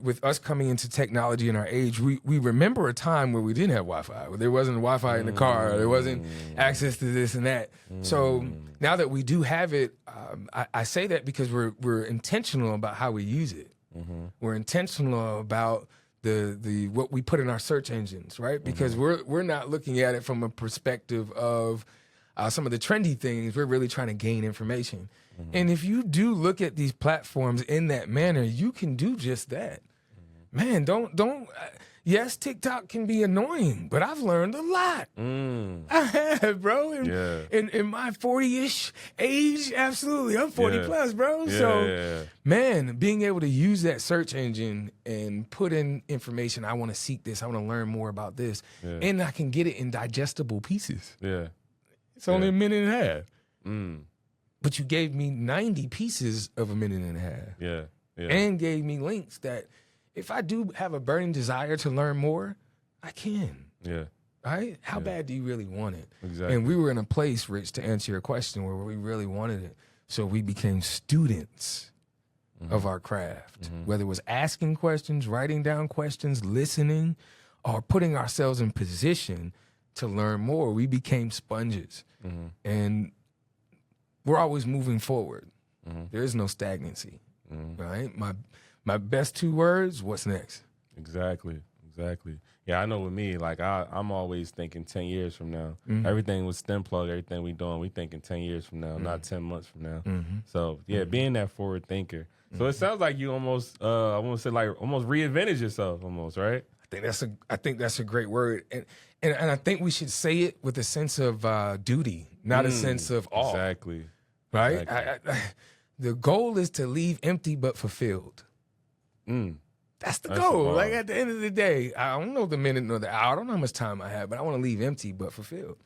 with us coming into technology in our age, we remember a time where we didn't have Wi-Fi, where there wasn't Wi-Fi in the car, there wasn't access to this and that. So now that we do have it, I say that because we're intentional about how we use it. We're intentional about the what we put in our search engines, right? Because we're not looking at it from a perspective of some of the trendy things. We're really trying to gain information. And if you do look at these platforms in that manner, you can do just that. Man, yes, TikTok can be annoying, but I've learned a lot. I have, bro. In my 40-ish age, absolutely. I'm 40 plus, bro. Man, being able to use that search engine and put in information, I want to seek this, I want to learn more about this, and I can get it in digestible pieces. It's only a minute and a half. But you gave me 90 pieces of a minute and a half. And gave me links that if I do have a burning desire to learn more, I can. Right? How bad do you really want it? Exactly. And we were in a place, Rich, to answer your question, where we really wanted it. So we became students of our craft, whether it was asking questions, writing down questions, listening, or putting ourselves in position to learn more. We became sponges. And we're always moving forward. There is no stagnancy, right? My best 2 words, what's next? Exactly. Yeah, I know with me, like I'm always thinking 10 years from now. Everything with STEM Plug, everything we doing, we thinking 10 years from now, not 10 months from now. So yeah, being that forward thinker. So it sounds like you almost, I want to say like almost reinvented yourself almost, right? I think that's a great word. And I think we should say it with a sense of duty, not a sense of awe. Exactly. Right? The goal is to leave empty but fulfilled. That's the goal. Like at the end of the day, I don't know the minute nor the hour. I don't know how much time I have, but I want to leave empty but fulfilled.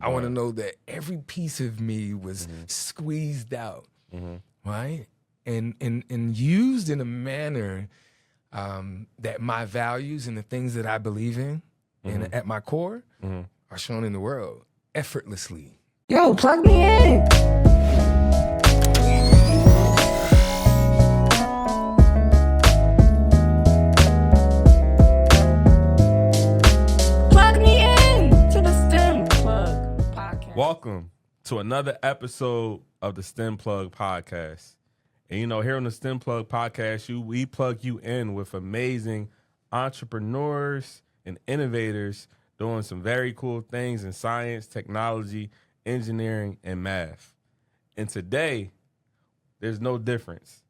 I want to know that every piece of me was squeezed out, right? And used in a manner that my values and the things that I believe in and at my core are shown in the world effortlessly. Yo, plug me in. Welcome to another episode of the STEM Plug Podcast. And you know, here on the STEM Plug Podcast, we plug you in with amazing entrepreneurs and innovators doing some very cool things in science, technology, engineering, and math. And today, there's no difference.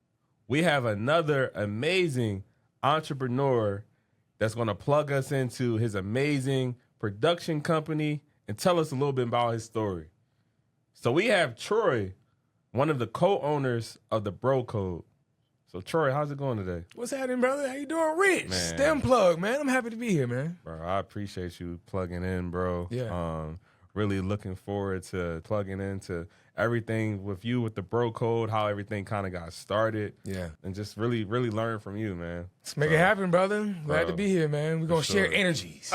We have another amazing entrepreneur that's going to plug us into his amazing production company and tell us a little bit about his story. So we have Troy, one of the co-owners of the Bro Code. So Troy, how's it going today? What's happening, brother? How you doing, Rich? Man. STEM Plug, man. I'm happy to be here, man. Bro, I appreciate you plugging in, bro. Yeah. Really looking forward to plugging into everything with you with the Bro Code, how everything kind of got started. Yeah. And just really learn from you, man. Let's make it happen, brother. Glad to be here, man. We're going to share energies.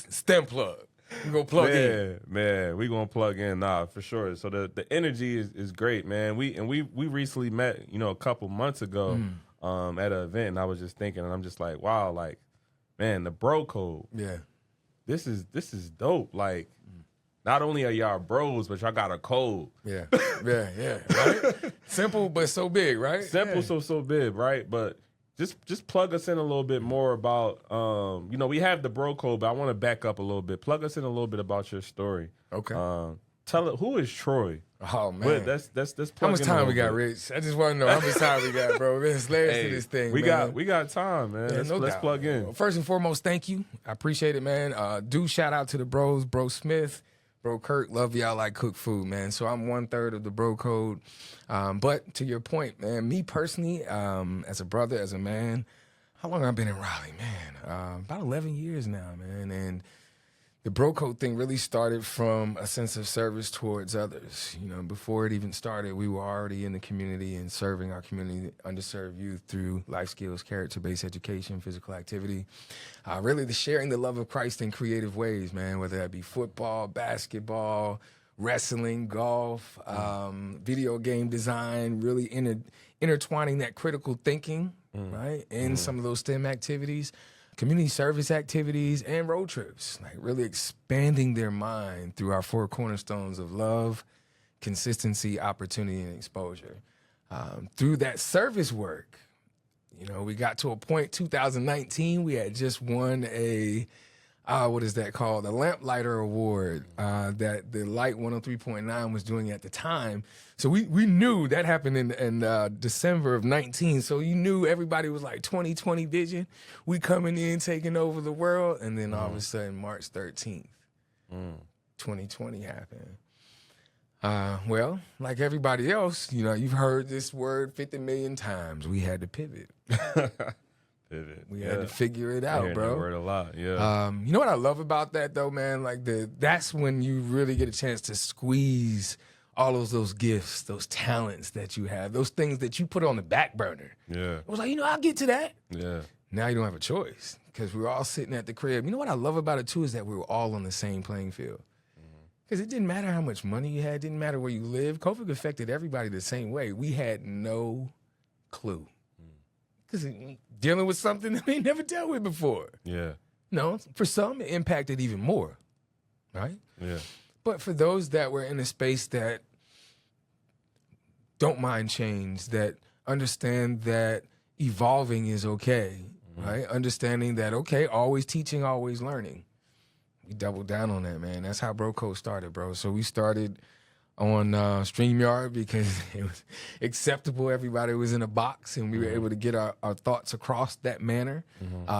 STEM Plug. We're going to plug in. Man, we're going to plug in, for sure. So the energy is great, man. We recently met, a couple months ago at an event, and I was just thinking, and I'm just like, wow, like, man, the Bro Code. Yeah. This is dope. Like, not only are y'all bros, but y'all got a code. Yeah. Right? Simple, but so big, right? Simple, so big, right? But just plug us in a little bit more about, we have the Bro Code, but I want to back up a little bit. Plug us in a little bit about your story. Okay. Tell it, who is Troy? Oh, man. Let's plug how much in time we bit. got, Rich? I just want to know how much time we got, bro. Let's to this thing, we man. got time, man. Yeah, let's plug in. Well, first and foremost, thank you. I appreciate it, man. Do shout out to the bros, Bro Smith, Bro Kurt. Love y'all like cook food, man. So I'm 1/3 of the Bro Code. But to your point, man, me personally, as a brother, as a man, how long I've been in Raleigh, man? About 11 years now, man. And the Bro Code thing really started from a sense of service towards others. Before it even started, we were already in the community and serving our community, underserved youth through life skills, character-based education, physical activity. Really the sharing the love of Christ in creative ways, man, whether that be football, basketball, wrestling, golf, video game design, really intertwining that critical thinking right? In some of those STEM activities, community service activities, and road trips, like really expanding their mind through our 4 cornerstones of love, consistency, opportunity, and exposure. Through that service work, we got to a point, 2019, we had just won a, what is that called? A Lamplighter Award that the Light 103.9 was doing at the time. So we knew that happened in December of 19. So you knew everybody was like 2020 vision. We coming in, taking over the world. And then all of a sudden, March 13th, 2020 happened. Well, like everybody else, you've heard this word 50 million times. We had to pivot. Pivot. We had to figure it out, bro. That word a lot, yeah. You know what I love about that though, man? Like that's when you really get a chance to squeeze all those gifts, those talents that you have, those things that you put on the back burner. Yeah. It was like, I'll get to that. Yeah. Now you don't have a choice because we were all sitting at the crib. You know what I love about it too is that we were all on the same playing field. Because it didn't matter how much money you had, it didn't matter where you lived. COVID affected everybody the same way. We had no clue. Because dealing with something that we never dealt with before. Yeah. No, for some, it impacted even more, right? Yeah. But for those that were in a space that don't mind change, that understand that evolving is okay, right? Understanding that, okay, always teaching, always learning. We doubled down on that, man. That's how Bro Code started, bro. So we started on StreamYard because it was acceptable. Everybody was in a box, and we were able to get our thoughts across that manner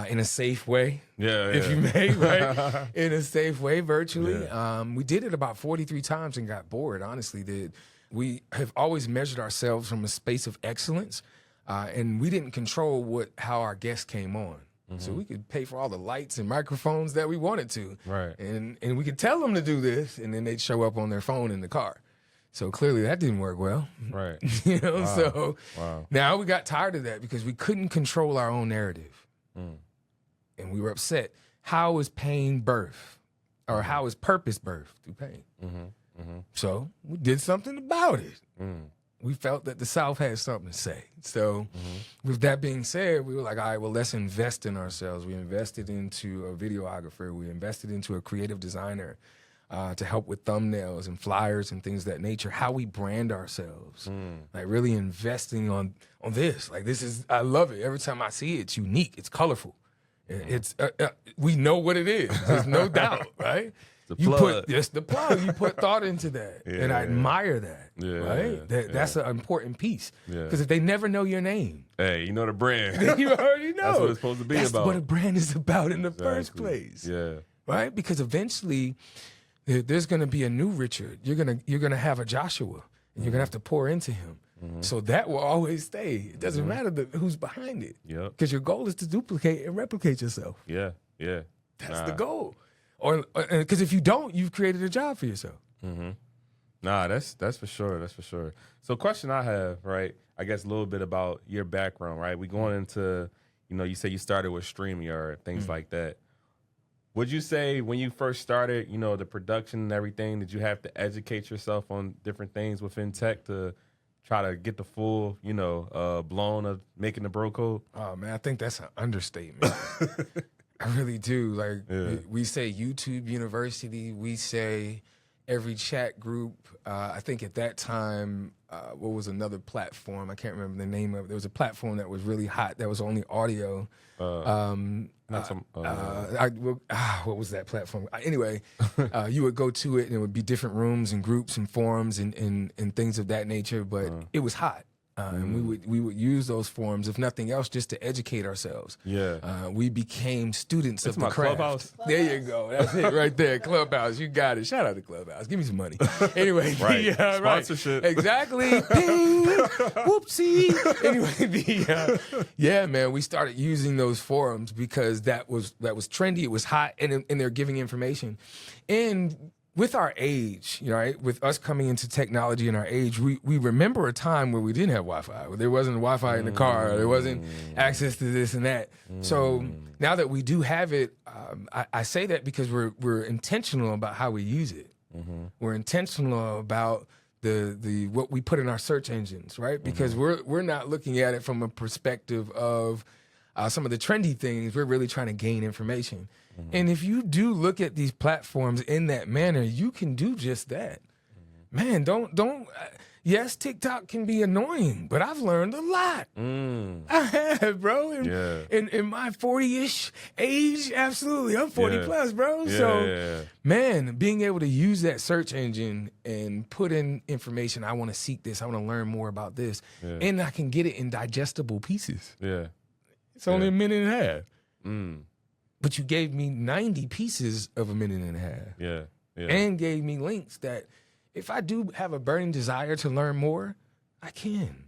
in a safe way, if you may, right? In a safe way, virtually. Yeah. We did it about 43 times and got bored, honestly. We have always measured ourselves from a space of excellence, and we didn't control how our guests came on. So we could pay for all the lights and microphones that we wanted to. Right. And we could tell them to do this, and then they'd show up on their phone in the car. So clearly that didn't work well. Right. Wow. So now we got tired of that because we couldn't control our own narrative. And we were upset. How is pain birth? Or how is purpose birth through pain? So we did something about it. We felt that the South had something to say. So with that being said, we were like, all right, well, let's invest in ourselves. We invested into a videographer. We invested into a creative designer to help with thumbnails and flyers and things of that nature, how we brand ourselves. Like really investing on this. Like this is, I love it. Every time I see it, it's unique. It's colorful. It's we know what it is. There's no doubt, right? The plug. You put thought into that, and I admire that. Right? That's an important piece. Because if they never know your name, hey, you know the brand. Then you already know. That's what it's supposed to be about. That's what a brand is about in the first place. Yeah. Right? Because eventually, there's going to be a new Richard. You're gonna have a Joshua, and you're gonna have to pour into him. So that will always stay. It doesn't matter who's behind it. Because your goal is to duplicate and replicate yourself. Yeah. That's the goal. Or because if you don't, you've created a job for yourself. Nah, that's for sure. That's for sure. So, question I have, right? I guess a little bit about your background, right? We going into, you say you started with StreamYard, things like that. Would you say when you first started, the production and everything, did you have to educate yourself on different things within tech to try to get the full, blown of making the Bro Code? Oh man, I think that's an understatement. I really do. Like we say YouTube University, we say every chat group. I think at that time, what was another platform? I can't remember the name of it. There was a platform that was really hot that was only audio. What was that platform? Anyway, you would go to it and it would be different rooms and groups and forums and things of that nature, but it was hot. And we would use those forums, if nothing else, just to educate ourselves. We became students of the craft. Clubhouse. There you go. That's it right there. Clubhouse. You got it. Shout out to Clubhouse. Give me some money. Anyway. Sponsorship. Right. Exactly. Ding. Whoopsie. Anyway, man, we started using those forums because that was trendy. It was hot, and they're giving information. And with our age, right, with us coming into technology in our age, we remember a time where we didn't have Wi-Fi. Where there wasn't Wi-Fi in the car. There wasn't access to this and that. So now that we do have it, I say that because we're intentional about how we use it. We're intentional about the what we put in our search engines, right? Because we're not looking at it from a perspective of some of the trendy things. We're really trying to gain information. And if you do look at these platforms in that manner, you can do just that. Man, don't. Yes, TikTok can be annoying, but I've learned a lot. I have, bro. In my 40-ish age, absolutely. I'm 40 plus, bro. Man, being able to use that search engine and put in information, I want to seek this, I want to learn more about this, and I can get it in digestible pieces. It's only a minute and a half. But you gave me 90 pieces of a minute and a half. And gave me links that if I do have a burning desire to learn more, I can.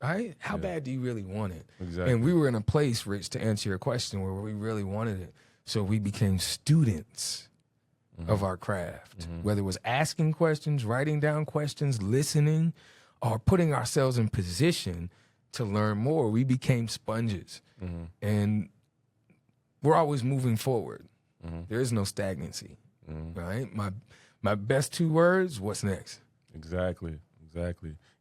Right? How bad do you really want it? Exactly. And we were in a place, Rich, to answer your question, where we really wanted it. So we became students of our craft, whether it was asking questions, writing down questions, listening, or putting ourselves in position to learn more. We became sponges. And we're always moving forward. There is no stagnancy, right? My best 2 words, what's next? Exactly.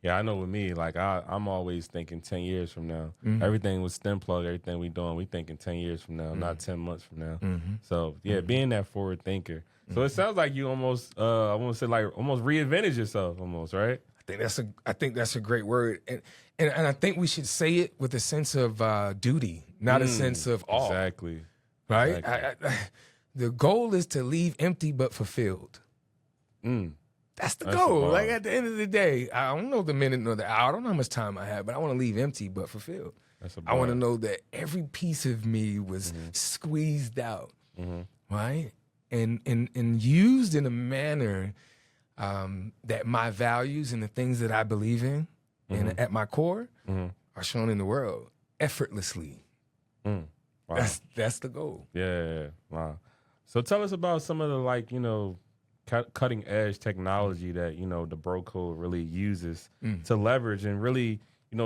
Yeah, I know with me, like I'm always thinking 10 years from now. Everything with STEM Plug, everything we doing, we thinking 10 years from now, not 10 months from now. So yeah, being that forward thinker. So it sounds like you almost, I want to say like almost reinvented yourself almost, right? I think that's a great word. And I think we should say it with a sense of duty, not a sense of awe. Exactly. Right? The goal is to leave empty but fulfilled. That's the goal. Like at the end of the day, I don't know the minute nor the hour. I don't know how much time I have, but I want to leave empty but fulfilled. I want to know that every piece of me was squeezed out, right? And used in a manner that my values and the things that I believe in and at my core are shown in the world effortlessly. Wow. That's the goal. Yeah. Wow. So tell us about some of the, like, cutting edge technology that, the Bro Code really uses to leverage and really,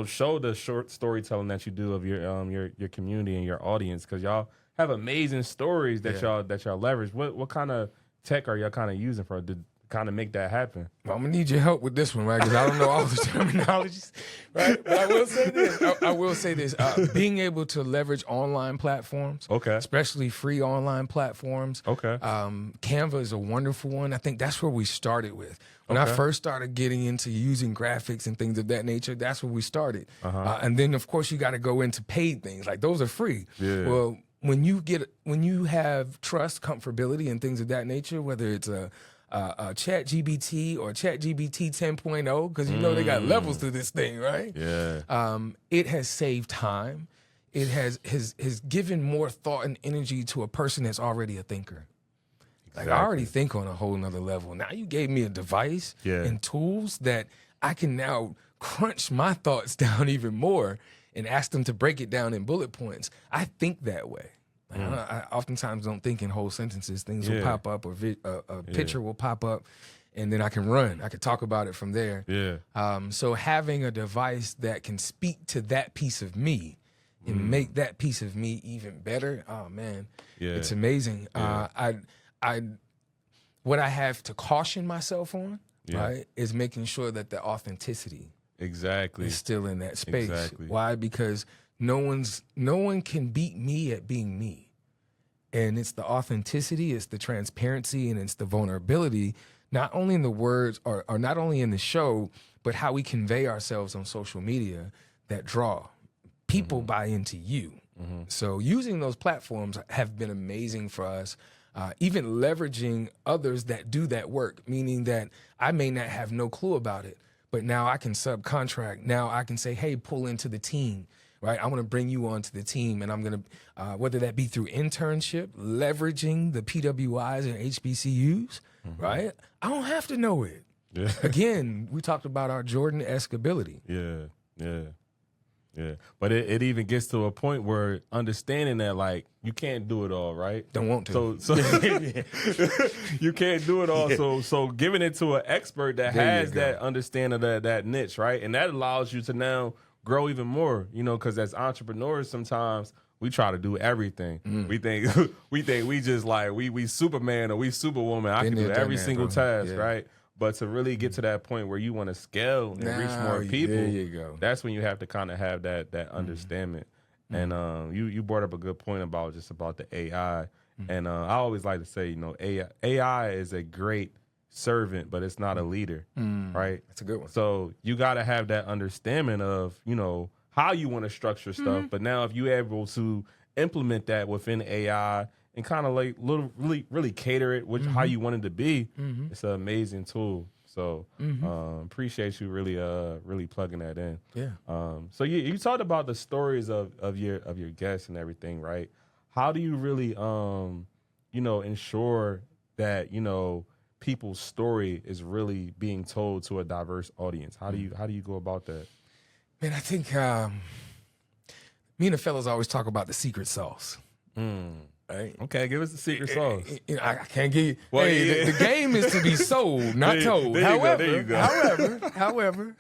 show the short storytelling that you do of your community and your audience, because y'all have amazing stories that y'all leverage. What kind of tech are y'all kind of using to kind of make that happen? Well, I'm gonna need your help with this one, right? Because I don't know all the terminologies, right? But I will say this. I will say this. Being able to leverage online platforms, especially free online platforms. Canva is a wonderful one. I think that's where we started with. When I first started getting into using graphics and things of that nature, that's where we started. And then, of course, you got to go into paid things. Like, those are free. Well, when you have trust, comfortability, and things of that nature, whether it's a ChatGPT or ChatGPT 10.0, because they got levels to this thing, right? It has saved time. It has given more thought and energy to a person that's already a thinker. Like, I already think on a whole nother level. Now you gave me a device and tools that I can now crunch my thoughts down even more and ask them to break it down in bullet points. I think that way. I oftentimes don't think in whole sentences. Things will pop up, or a picture will pop up, and then I can run. I can talk about it from there. So having a device that can speak to that piece of me and make that piece of me even better, oh man, it's amazing. What I have to caution myself on, right, is making sure that the authenticity is still in that space. Why? Because no one can beat me at being me. And it's the authenticity, it's the transparency, and it's the vulnerability, not only in the words or not only in the show, but how we convey ourselves on social media that draw. People buy into you. So using those platforms have been amazing for us. Even leveraging others that do that work, meaning that I may not have no clue about it, but now I can subcontract. Now I can say, hey, pull into the team. Right, I want to bring you onto the team, and I'm going to, whether that be through internship, leveraging the PWIs and HBCUs, right? I don't have to know it. Again, we talked about our Jordan-esque ability. But it even gets to a point where understanding that, like, you can't do it all, right? Don't want to. So you can't do it all. So giving it to an expert that has that understanding of that niche, right? And that allows you to now grow even more, because as entrepreneurs, sometimes we try to do everything. We think we just like we Superman or we Superwoman. I can do every single task, right? But to really get to that point where you want to scale and reach more people, there you go. That's when you have to kind of have that understanding. And you brought up a good point about the AI. And I always like to say, you know, AI is a great servant, but it's not a leader, right? That's a good one. So you got to have that understanding of, you know, how you want to structure stuff. But now if you're able to implement that within AI and kind of like really cater it with how you want it to be, it's an amazing tool. So appreciate you really plugging that in. Yeah. So you talked about the stories of your guests and everything, right? How do you really you know, ensure that, you know, people's story is really being told to a diverse audience? How do you go about that? Man, I think me and the fellas always talk about the secret sauce. Right? Okay, give us the secret sauce. I can't give you. Well, the game is to be sold, not told. There you go. However,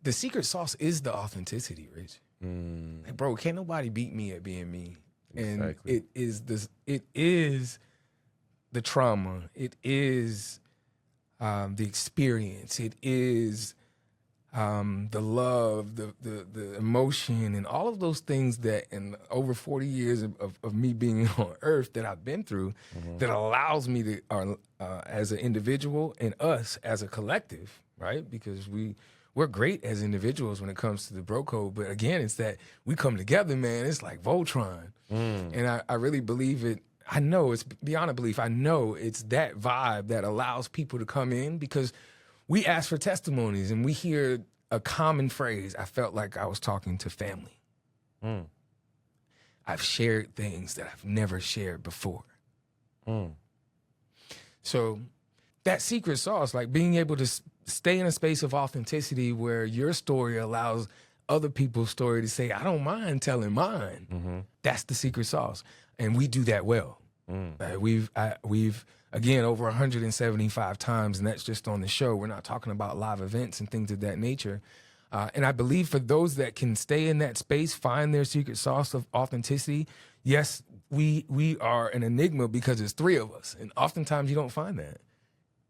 the secret sauce is the authenticity, Rich. Like, bro, can't nobody beat me at being me. And Exactly. it is the trauma. It is the experience. It is the love, the emotion, and all of those things that in over 40 years of me being on earth that I've been through that allows me to, as an individual and us as a collective, right? Because we're great as individuals when it comes to the bro code. But again, it's that we come together, man. It's like Voltron. And I really believe it. I know it's beyond a belief. I know it's that vibe that allows people to come in because we ask for testimonies and we hear a common phrase. I felt like I was talking to family. I've shared things that I've never shared before. So that secret sauce, like being able to stay in a space of authenticity where your story allows other people's story to say, I don't mind telling mine. That's the secret sauce. And we do that well. We've again, over 175 times, and that's just on the show. We're not talking about live events and things of that nature. And I believe for those that can stay in that space, find their secret sauce of authenticity, yes, we are an enigma because it's three of us. And oftentimes you don't find that.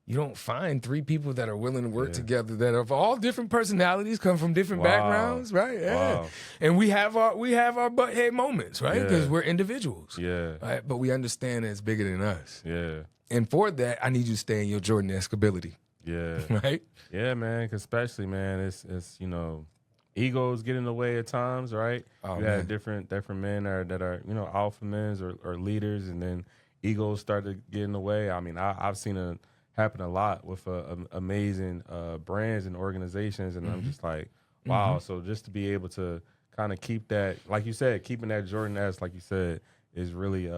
You don't find three people that are willing to work together that of all different personalities, come from different backgrounds, right? Yeah. Wow. And we have our butt head moments, right? Because we're individuals. Yeah. Right? But we understand that it's bigger than us. Yeah. And for that, I need you to stay in your Jordan-esque ability. Yeah. Right? Yeah, man. 'Cause especially, man, it's you know, egos get in the way at times, right? Oh, you have different men that are you know alpha men or leaders, and then egos start to get in the way. I mean, I've seen it happen a lot with amazing brands and organizations, and I'm just like, wow. So just to be able to kind of keep that, like you said, keeping that Jordan-esque, like you said, is really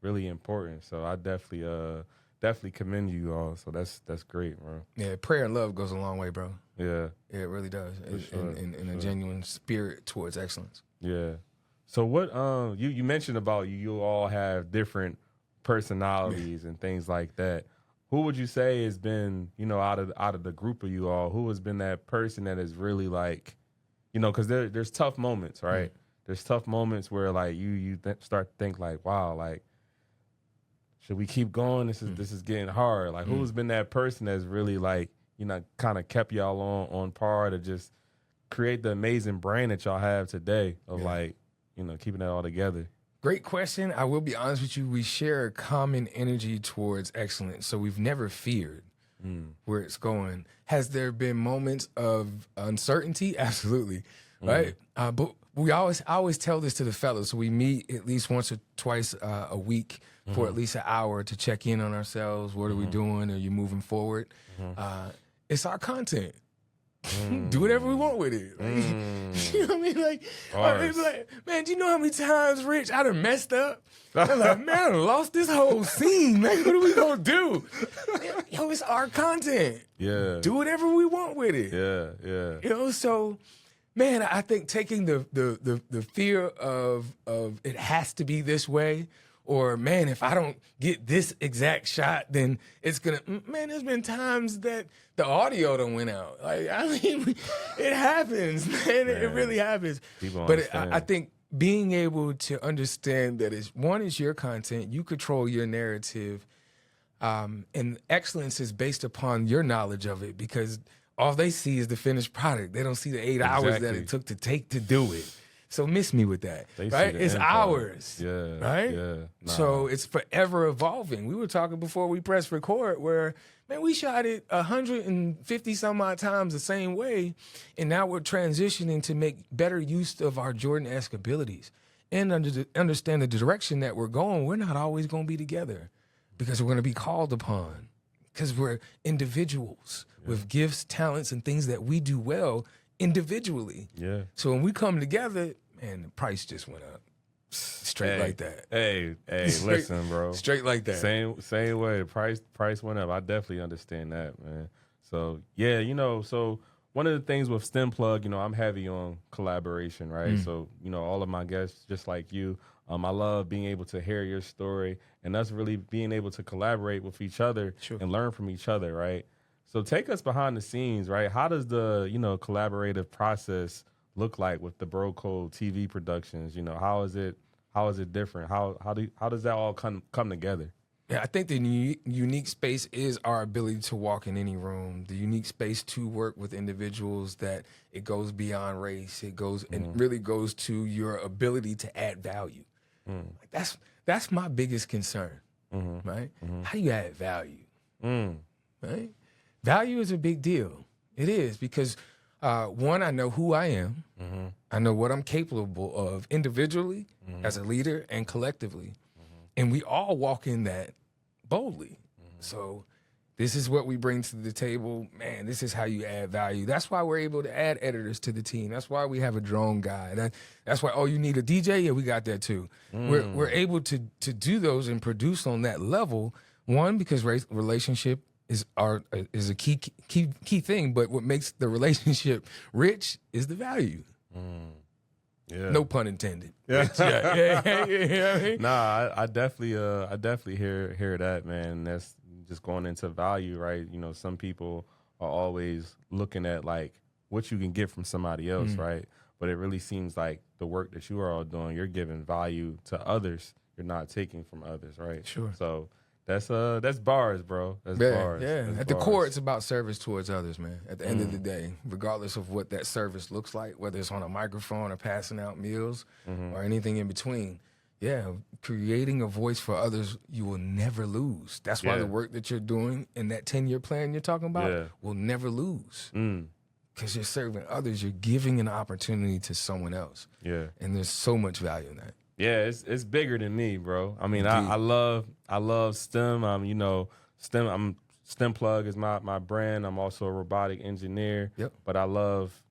really important. So I definitely commend you all. So that's great, bro. Yeah, prayer and love goes a long way, bro. Yeah. Yeah, it really does. sure, In a genuine spirit towards excellence. Yeah. So what you mentioned about you all have different personalities and things like that. Who would you say has been, you know, out of the group of you all, who has been that person that is really like, you know, because there's tough moments, right? There's tough moments where like you start to think like, wow, like, should we keep going? This is getting hard. Like, who's been that person that's really like, you know, kind of kept y'all on par to just create the amazing brand that y'all have today of like, you know, keeping that all together? Great question. I will be honest with you. We share a common energy towards excellence, so we've never feared where it's going. Has there been moments of uncertainty? Absolutely, right? But I always tell this to the fellas. So we meet at least once or twice a week for at least an hour to check in on ourselves. What are we doing? Are you moving forward? It's our content. Do whatever we want with it. Like, you know what I mean? Like, I be like, man, do you know how many times, Rich, I done messed up? I'm like, man, I done lost this whole scene. Man, what are we gonna do? Yo, it's our content. Yeah. Do whatever we want with it. Yeah. You know, so man, I think taking the fear of it has to be this way, or man, if I don't get this exact shot, then it's gonna. Man, there's been times that the audio done went out. Like, I mean, it happens, man. It really happens. But I think being able to understand that it's your content, you control your narrative. And excellence is based upon your knowledge of it, because all they see is the finished product. They don't see the 8 hours that Exactly. it took to do it. So miss me with that, They see right? the It's end product. ours, Yeah, right? yeah. Nah. So it's forever evolving. We were talking before we pressed record where, man, we shot it 150 some odd times the same way, and now we're transitioning to make better use of our Jordan-esque abilities and understand the direction that we're going. We're not always going to be together because we're going to be called upon, because we're individuals with gifts, talents, and things that we do well individually. Yeah. So when we come together, man, the price just went up. Straight like that. Hey, listen, bro. Straight like that. Same way. Price went up. I definitely understand that, man. So yeah, so one of the things with STEM Plug, I'm heavy on collaboration, right? So, all of my guests, just like you, I love being able to hear your story and us really being able to collaborate with each other and learn from each other, right? So take us behind the scenes, right? How does the, collaborative process look like with the Bro Code TV productions? How is it different? How does that all come together? Yeah, I think the unique space is our ability to walk in any room, the unique space to work with individuals that it goes beyond race. It goes and really goes to your ability to add value. Like that's my biggest concern, right? How do you add value, right? Value is a big deal. It is because, one, I know who I am. I know what I'm capable of individually, as a leader, and collectively. And we all walk in that boldly. So this is what we bring to the table. Man, this is how you add value. That's why we're able to add editors to the team. That's why we have a drone guy. That's why, you need a DJ? Yeah, we got that too. We're able to do those and produce on that level. One, because relationship is a key thing, but what makes the relationship rich is the value. Yeah. No pun intended. Yeah. Nah, I definitely hear that, man. That's just going into value, right? Some people are always looking at like what you can get from somebody else, right? But it really seems like the work that you are all doing, you're giving value to others. You're not taking from others, right? Sure. So that's bars, bro. That's bars. Yeah. That's At the bars. core, it's about service towards others, man. At the end of the day, regardless of what that service looks like, whether it's on a microphone or passing out meals or anything in between. Yeah, creating a voice for others you will never lose. That's why the work that you're doing in that 10-year plan you're talking about will never lose. Because you're serving others, you're giving an opportunity to someone else. Yeah. And there's so much value in that. Yeah, it's bigger than me, bro. I mean, I love STEM. STEM Plug is my brand. I'm also a robotic engineer. Yep. But I love,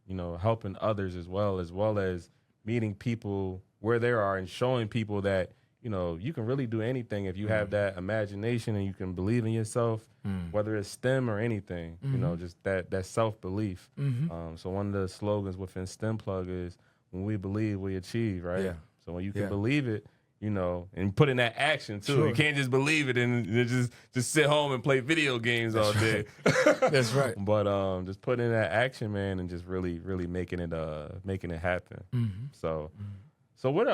helping others as well as meeting people where they are and showing people that, you can really do anything if you have that imagination and you can believe in yourself, whether it's STEM or anything, just that self-belief. So one of the slogans within STEM Plug is, when we believe, we achieve, right? Yeah. So when you can believe it, and put in that action too. You can't just believe it and just sit home and play video games all day. That's right. But just put in that action, man, and just really, really making it happen. So what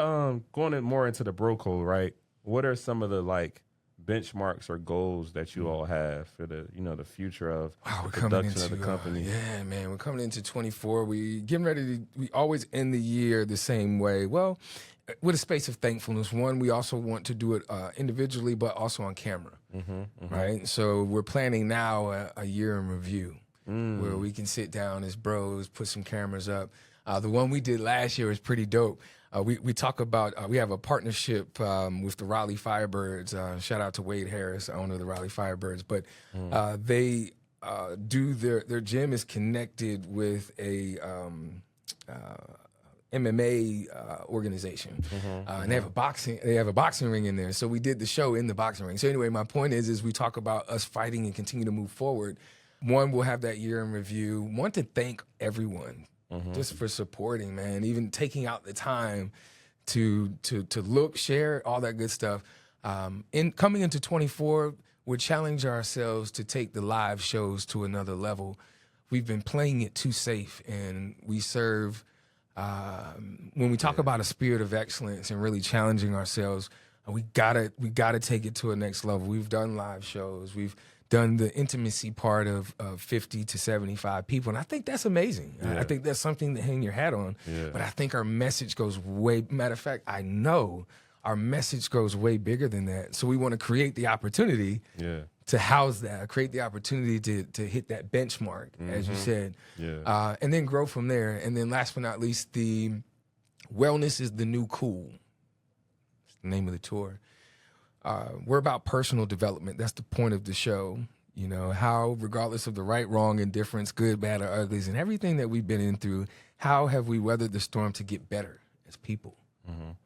going more into the Bro Code, right? What are some of the like benchmarks or goals that you all have for the the future of the production of the company? Yeah, man, we're coming into 24. We getting ready to. We always end the year the same way. Well, with a space of thankfulness. One, we also want to do it individually, but also on camera, right? So we're planning now a year in review, where we can sit down as bros, put some cameras up. The one we did last year was pretty dope. We talk about, we have a partnership with the Raleigh Firebirds. Shout out to Wade Harris, owner of the Raleigh Firebirds. But they do their gym is connected with a MMA organization, and they have a boxing ring in there. So we did the show in the boxing ring. So anyway, my point is we talk about us fighting and continue to move forward. One, we'll have that year in review. One, to thank everyone just for supporting, man, even taking out the time to look, share, all that good stuff. In coming into 24, we're challenging ourselves to take the live shows to another level. We've been playing it too safe, and we serve. When we talk about a spirit of excellence and really challenging ourselves, we gotta take it to a next level. We've done live shows. We've done the intimacy part of 50 to 75 people. And I think that's amazing. Yeah. I think that's something to hang your hat on. Yeah. But I think our message goes matter of fact, I know our message goes way bigger than that. So we want to create the opportunity to house that, create the opportunity to hit that benchmark, as you said, and then grow from there. And then last but not least, the wellness is the new cool. It's the name of the tour. We're about personal development. That's the point of the show. You know, how, regardless of the right, wrong, indifference, good, bad, or uglies, and everything that we've been in through, how have we weathered the storm to get better as people,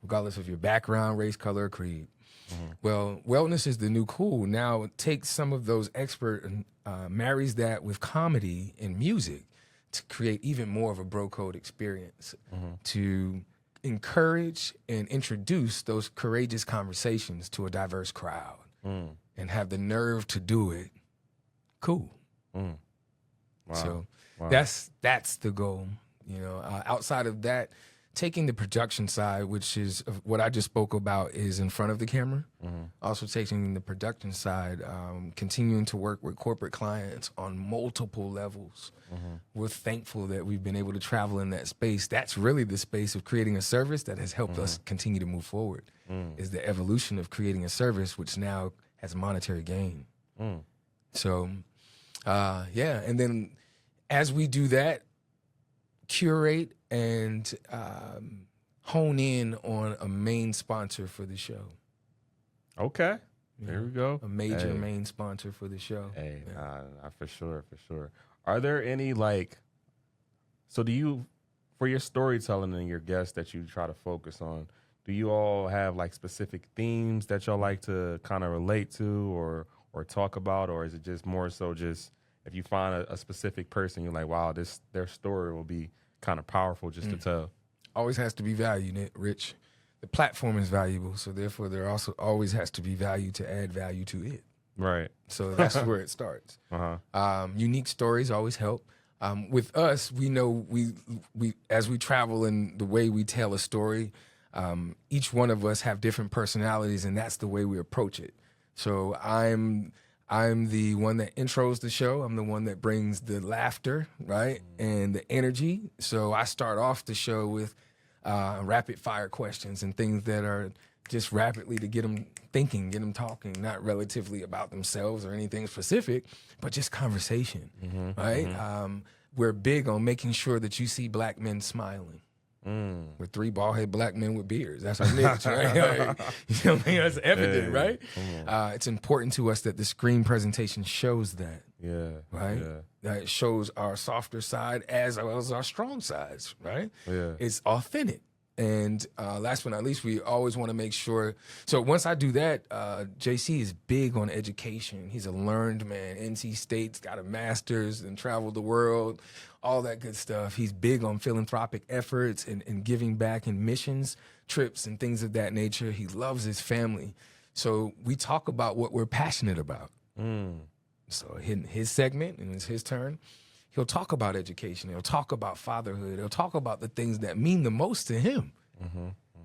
regardless of your background, race, color, or creed. Well, wellness is the new cool. Now it takes some of those expert and marries that with comedy and music to create even more of a bro code experience, to encourage and introduce those courageous conversations to a diverse crowd and have the nerve to do it. Cool. Wow. So that's the goal. You know, outside of that, taking the production side, which is what I just spoke about, is in front of the camera. Also taking the production side, continuing to work with corporate clients on multiple levels. We're thankful that we've been able to travel in that space. That's really the space of creating a service that has helped us continue to move forward, is the evolution of creating a service which now has monetary gain. So, and then as we do that, curate and hone in on a main sponsor for the show. Okay. There we go. A major main sponsor for the show. Hey, for sure. Are there any, like, so do you, for your storytelling and your guests that you try to focus on, do you all have like specific themes that y'all like to kind of relate to or talk about? Or is it just more so just if you find a specific person, you're like, wow, their story will be kind of powerful just to tell? Always has to be value, Rich. The platform is valuable, so therefore there also always has to be value to add value to it. Right. So that's where it starts. Unique stories always help. With us, we know we as we travel and the way we tell a story, each one of us have different personalities, and that's the way we approach it. So I'm the one that intros the show. I'm the one that brings the laughter, right, and the energy. So I start off the show with rapid fire questions and things that are just rapidly to get them thinking, get them talking, not relatively about themselves or anything specific, but just conversation, right? We're big on making sure that you see black men smiling. We're three bald-headed black men with beards. That's our niche, right? Like, you know what I mean? That's evident, right? It's important to us that the screen presentation shows that. Right? That it shows our softer side as well as our strong sides, right? It's authentic. And last but not least, we always want to make sure. So once I do that, JC is big on education. He's a learned man. NC State's got a master's and traveled the world, all that good stuff. He's big on philanthropic efforts and giving back and missions trips and things of that nature. He loves his family. So we talk about what we're passionate about. So in his segment, and it's his turn, he'll talk about education. He'll talk about fatherhood. He'll talk about the things that mean the most to him.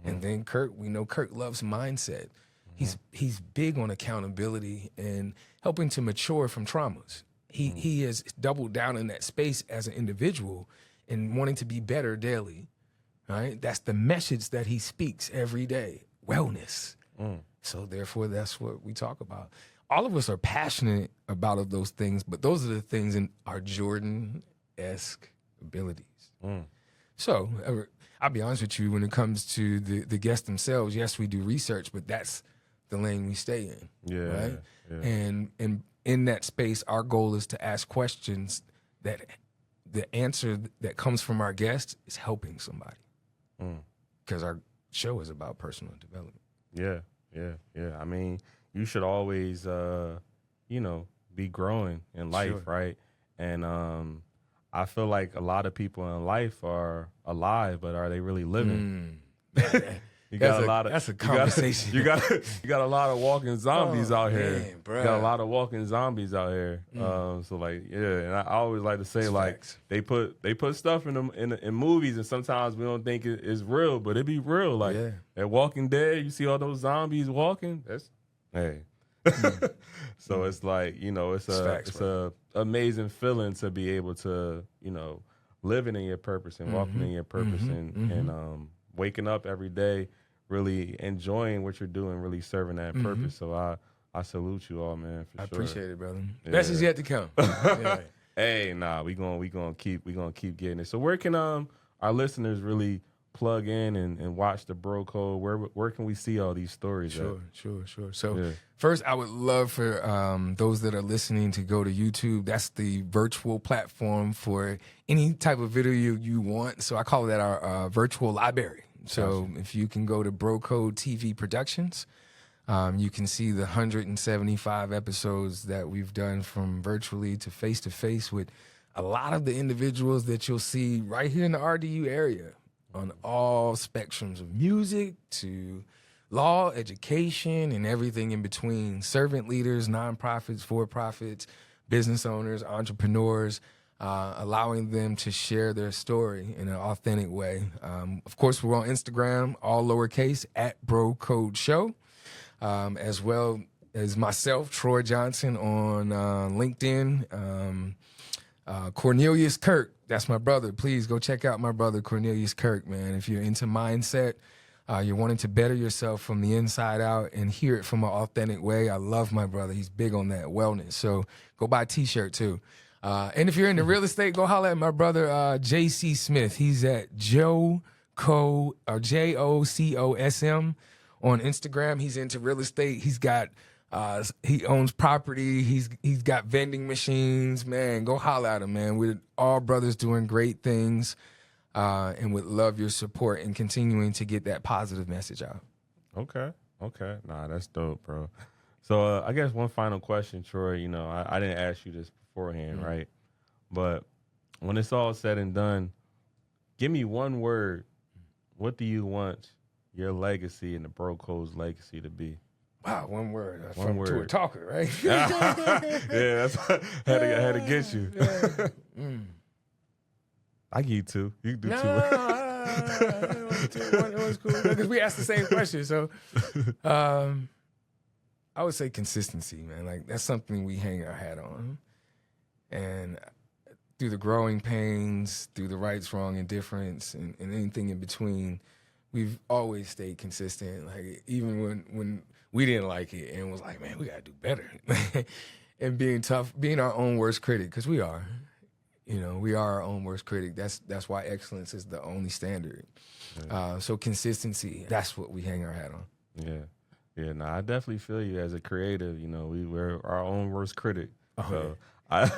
And then we know Kirk loves mindset. He's big on accountability and helping to mature from traumas. He has doubled down in that space as an individual and wanting to be better daily. Right? That's the message that he speaks every day. Wellness. So therefore, that's what we talk about. All of us are passionate about those things, but those are the things in our Jordan-esque abilities. So I'll be honest with you, when it comes to the guests themselves, yes, we do research, but that's the lane we stay in, right? And in that space, our goal is to ask questions that the answer that comes from our guest is helping somebody, because our show is about personal development. Yeah. I mean, you should always, be growing in life, right? And I feel like a lot of people in life are alive, but are they really living? That's a conversation. You got a lot of walking zombies out here. Man, bro. You got a lot of walking zombies out here. So like, yeah, and I always like to say It's like facts. they put stuff in them in movies, and sometimes we don't think it's real, but it be real. Like at Walking Dead, you see all those zombies walking. That's So it's like, you know, it's a amazing feeling to be able to, you know, living in your purpose and walking in your purpose and waking up every day, really enjoying what you're doing, really serving that purpose. So I salute you all, man. For I sure. appreciate it, brother. Yeah. Best is yet to come. Yeah. Hey, nah, we gonna keep getting it. So where can our listeners really plug in and watch the Bro Code? Where can we see all these stories? Sure. So first, I would love for those that are listening to go to YouTube. That's the virtual platform for any type of video you want. So I call that our virtual library. So if you can go to Bro Code TV Productions, you can see the 175 episodes that we've done from virtually to face with a lot of the individuals that you'll see right here in the RDU area on all spectrums of music to law, education, and everything in between. Servant leaders, nonprofits, for-profits, business owners, entrepreneurs, allowing them to share their story in an authentic way. Of course, we're on Instagram, all lowercase, @Bro Code Show, as well as myself, Troy Johnson, on LinkedIn. Cornelius Kirk, that's my brother. Please go check out my brother, Cornelius Kirk, man. If you're into mindset, you're wanting to better yourself from the inside out and hear it from an authentic way, I love my brother. He's big on that wellness. So go buy a T-shirt too. And if you're into real estate, go holler at my brother, JC Smith. He's at JOCOSM on Instagram. He's into real estate. He's got he owns property. He's got vending machines. Man, go holler at him, man. We're all brothers doing great things, and would love your support in continuing to get that positive message out. Okay. Nah, that's dope, bro. So I guess one final question, Troy. You know, I didn't ask you this beforehand, right? But when it's all said and done, give me one word. What do you want your legacy and the Bro Code's legacy to be? Wow, one word. One word. To a talker, right? Yeah, that's had to get you. I give you two. You can do two. It was cool because we asked the same question. So, I would say consistency, man. Like that's something we hang our hat on, and through the growing pains, through the rights, wrong, indifference, and anything in between, we've always stayed consistent. Like even when we didn't like it and was like, man, we gotta do better. And being tough, being our own worst critic, because we are. You know, we are our own worst critic. That's why excellence is the only standard. Yeah. So consistency, that's what we hang our hat on. Yeah. No, I definitely feel you as a creative. You know, we're our own worst critic. So I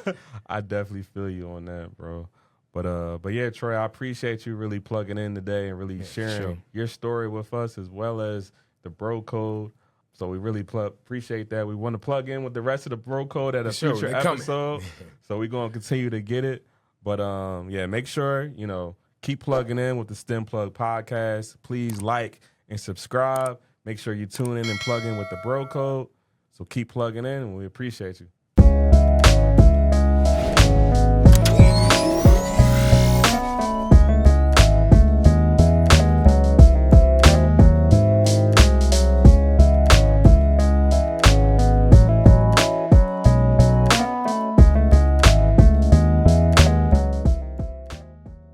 definitely feel you on that, bro. But yeah, Troy, I appreciate you really plugging in today and really sharing your story with us as well as the Bro Code. So we really appreciate that. We want to plug in with the rest of the Bro Code at a future episode. So we're going to continue to get it. But yeah, make sure, you know, keep plugging in with the STEM Plug podcast. Please like and subscribe. Make sure you tune in and plug in with the Bro Code. So keep plugging in and we appreciate you.